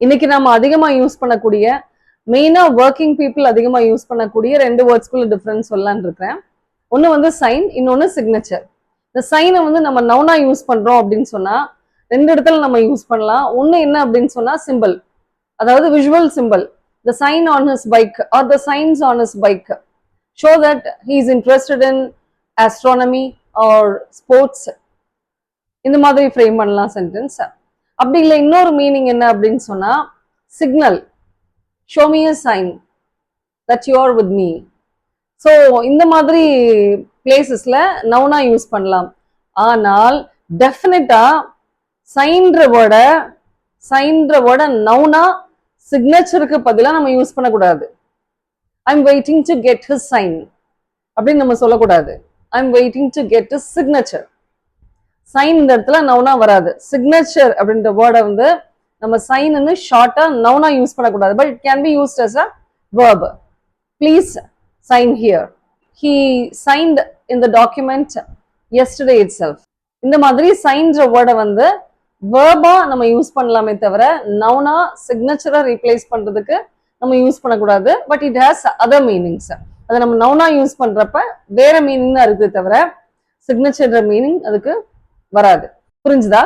இன்னைக்கு நம்ம அதிகமா யூஸ் பண்ணக்கூடிய மெயினா ஒர்க்கிங் பீப்புள் அதிகமா யூஸ் பண்ணக்கூடிய ரெண்டு வேர்ட்ஸ்குள்ள டிஃபரன்ஸ் சொல்லலான்னு இருக்கிறேன். ஒன்னு வந்து சைன், இன்னொன்னு சிக்னேச்சர். இந்த சைனை வந்து நம்ம நவுனா யூஸ் பண்றோம் அப்படின்னு சொன்னா ரெண்டு இடத்துல நம்ம யூஸ் பண்ணலாம். ஒன்னு என்ன அப்படின்னு சொன்னா சிம்பிள், அதாவது visual simple. The sign on his bike or the signs on his bike show that he is interested in astronomy or sports. இந்த மாதிரி ஃப்ரேம் பண்ணலாம் சென்டென்ஸ். அப்படி இல்லை இன்னொரு மீனிங் என்ன அப்படின்னு சொன்னா signal, show me a sign that you are with me. So இந்த மாதிரி பிளேசஸ்ல நவுனா யூஸ் பண்ணலாம். ஆனால் டெஃபினட்டா சைன்ற வேர்டை நவுனா சிக்னேச்சருக்கு பதிலாக நம்ம யூஸ் பண்ணக்கூடாது. I'm waiting to get his sign அப்படின்னு நம்ம சொல்லக்கூடாது. I'm waiting to get his signature. Sign இந்த இடத்துல நவுனா வராது. சிக்னேச்சர் அப்படின்ற வேர்டை வந்து நம்ம சைன்னு ஷார்ட்டா நவுனா யூஸ் பண்ணக்கூடாது. But it can be used as a verb. Please sign here. He signed in the document yesterday itself. இந்த மாதிரி சைன்ற வேர்டை வந்து வேர்பா நம்ம யூஸ் பண்ணலாமே தவிர நவுனா சிக்னேச்சரை ரீப்ளேஸ் பண்றதுக்கு நம்ம யூஸ் பண்ணக்கூடாது. But it has other meanings. அதை நம்ம நவுனா யூஸ் பண்றப்ப வேற மீனிங் தான் இருக்குது தவிர சிக்னேச்சர் மீனிங் அதுக்கு வராது. புரிஞ்சுதா?